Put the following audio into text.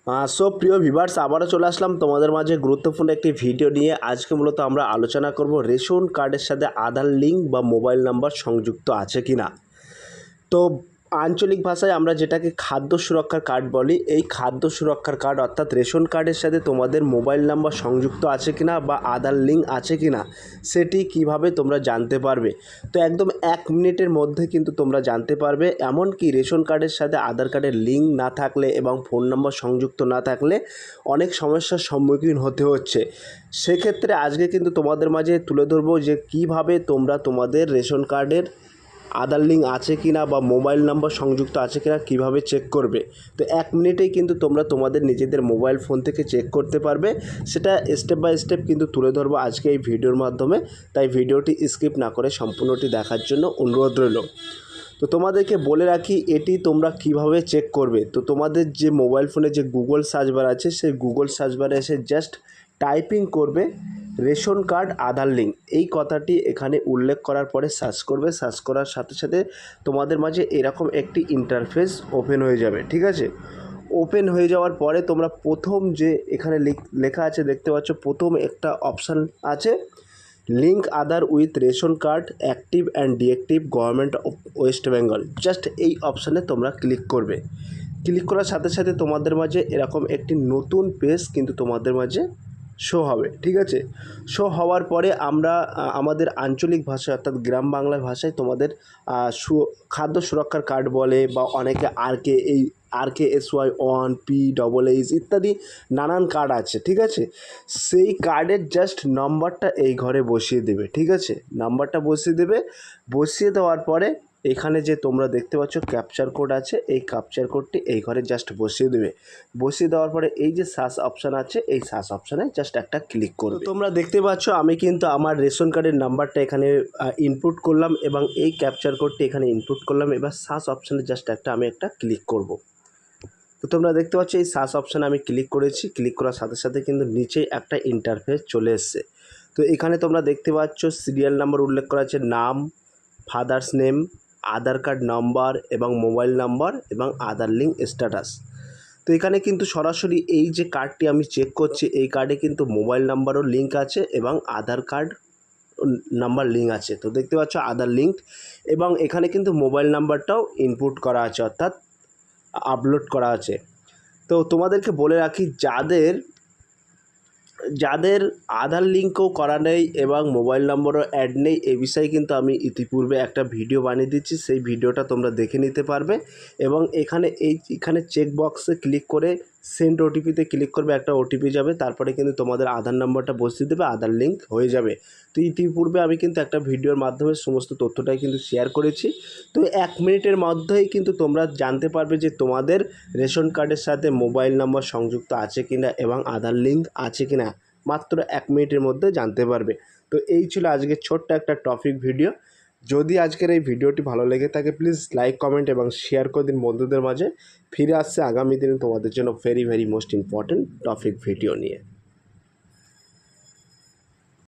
So প্রিয় viewers, আবারও চলে আসলাম তোমাদের মাঝে গুরুত্বপূর্ণ একটি ভিডিও নিয়ে। আজকে মূলত আমরা আলোচনা করব রেশন কার্ডের সাথে আধার লিঙ্ক বা মোবাইল নাম্বার সংযুক্ত আছে কি না। তো আঞ্চলিক ভাষায় আমরা যেটাকে খাদ্য সুরক্ষার কার্ড বলি, এই খাদ্য সুরক্ষার কার্ড অর্থাৎ রেশন কার্ডের সাথে তোমাদের মোবাইল নাম্বার সংযুক্ত আছে কি না বা আধার লিঙ্ক আছে কি না, সেটি কিভাবে তোমরা জানতে পারবে। তো একদম 1 মিনিটের মধ্যে কিন্তু তোমরা জানতে পারবে। এমনকি রেশন কার্ডের সাথে আধার কার্ডের লিঙ্ক না থাকলে এবং ফোন নাম্বার সংযুক্ত না থাকলে অনেক সমস্যার সম্মুখীন হতে হচ্ছে। সেক্ষেত্রে আজকে কিন্তু তোমাদের মাঝে তুলে ধরবো যে কিভাবে তোমরা তোমাদের রেশন কার্ডের আধার লিঙ্ক আছে কি না বা মোবাইল নাম্বার সংযুক্ত আছে কি না কীভাবে চেক করবে। তো 1 মিনিটেই কিন্তু তোমরা তোমাদের নিজেদের মোবাইল ফোন থেকে চেক করতে পারবে। সেটা স্টেপ বাই স্টেপ কিন্তু তুলে ধরবো আজকে এই ভিডিওর মাধ্যমে। তাই ভিডিওটি স্কিপ না করে সম্পূর্ণটি দেখার জন্য অনুরোধ রইল। তো তোমাদেরকে বলে রাখি এটি তোমরা কিভাবে চেক করবে। তো তোমাদের যে মোবাইল ফোনে যে গুগল সার্চ বার আছে, সেই গুগল সার্চ বারে এসে জাস্ট টাইপিং করবে রেশন কার্ড আধার লিঙ্ক, এই কথাটি এখানে উল্লেখ করার পরে সার্চ করবে। সার্চ করার সাথে সাথে তোমাদের মাঝে এরকম একটি ইন্টারফেস ওপেন হয়ে যাবে, ঠিক আছে। ওপেন হয়ে যাওয়ার পরে তোমরা প্রথম যে এখানে লেখা আছে দেখতে পাচ্ছ, প্রথম একটা অপশান আছে link Aadhaar with ration card active and deactive government of West Bengal. Just এই অপশানে তোমরা ক্লিক করবে। ক্লিক করার সাথে সাথে তোমাদের মাঝে এরকম একটি নতুন পেজ কিন্তু তোমাদের মাঝে শো হবে, ঠিক আছে। শো হওয়ার পরে আমরা আমাদের আঞ্চলিক ভাষায় অর্থাৎ গ্রাম বাংলা ভাষায় তোমাদের খাদ্য সুরক্ষার কার্ড বলে বা অনেকে RKSY1P8 ইত্যাদি নানান কার্ড আছে, ঠিক আছে। সেই কার্ডের জাস্ট নাম্বারটা এই ঘরে বসিয়ে দেবে, ঠিক আছে। নাম্বারটা বসিয়ে দেবে। বসিয়ে দেওয়ার পরে এখানে যে তোমরা দেখতে পাচ্ছ ক্যাপচার কোড আছে, এই ক্যাপচার কোডটি এই ঘরে জাস্ট বসিয়ে দেবে। বসিয়ে দেওয়ার পরে এই যে সার্চ অপশান আছে, এই সার্চ অপশানে জাস্ট একটা ক্লিক করবে। তোমরা দেখতে পাচ্ছ আমি কিন্তু আমার রেশন কার্ডের নাম্বারটা এখানে ইনপুট করলাম এবং এই ক্যাপচার কোডটি এখানে ইনপুট করলাম। এবার সার্চ অপশানে জাস্ট আমি একটা ক্লিক করব। তো তোমরা দেখতে পাচ্ছ এই সার্চ অপশানে আমি ক্লিক করেছি। ক্লিক করার সাথে সাথে কিন্তু নিচেই একটা ইন্টারফেস চলে এসছে। তো এখানে তোমরা দেখতে পাচ্ছ সিরিয়াল নাম্বার উল্লেখ করা আছে, নাম, ফাদার্স নেম, আধার কার্ড নাম্বার এবং মোবাইল নাম্বার এবং আধার লিঙ্ক স্ট্যাটাস। তো এখানে কিন্তু সরাসরি এই যে কার্ডটি আমি চেক করছি, এই কার্ডে কিন্তু মোবাইল নাম্বারও লিঙ্ক আছে এবং আধার কার্ড নাম্বার লিঙ্ক আছে। তো দেখতে পাচ্ছ আধার লিঙ্ক এবং এখানে কিন্তু মোবাইল নাম্বারটাও ইনপুট করা আছে অর্থাৎ আপলোড করা আছে। তো তোমাদেরকে বলে রাখি যাদের আধার লিঙ্কও করা নেই এবং মোবাইল নম্বরও অ্যাড নেই, এ বিষয়ে কিন্তু আমি ইতিপূর্বে একটা ভিডিও বানিয়ে দিচ্ছি, সেই ভিডিওটা তোমরা দেখে নিতে পারবে। এবং এখানে চেক বক্সে ক্লিক করে সেন্ড ওটিপিতে ক্লিক করবে, একটা ওটিপি যাবে, তারপরে কিন্তু তোমাদের আধার নাম্বারটা বসিয়ে দেবে, আধার লিঙ্ক হয়ে যাবে। তো ইতিপূর্বে আমি কিন্তু একটা ভিডিওর মাধ্যমে সমস্ত তথ্যটাই কিন্তু শেয়ার করেছি। তো 1 মিনিটের মধ্যেই কিন্তু তোমরা জানতে পারবে যে তোমাদের রেশন কার্ডের সাথে মোবাইল নাম্বার সংযুক্ত আছে কিনা এবং আধার লিঙ্ক আছে কিনা, মাত্র 1 মিনিটের মধ্যে জানতে পারবে। তো এই ছিল আজকের ছোট্ট একটা টপিক ভিডিও। যদি আজকের এই ভিডিওটি ভালো লেগে থাকে প্লিজ লাইক, কমেন্ট এবং শেয়ার করে দিন বন্ধুদের মাঝে। ফিরে আসছে আগামী দিনে তোমাদের জন্য very most important topic video নিয়ে।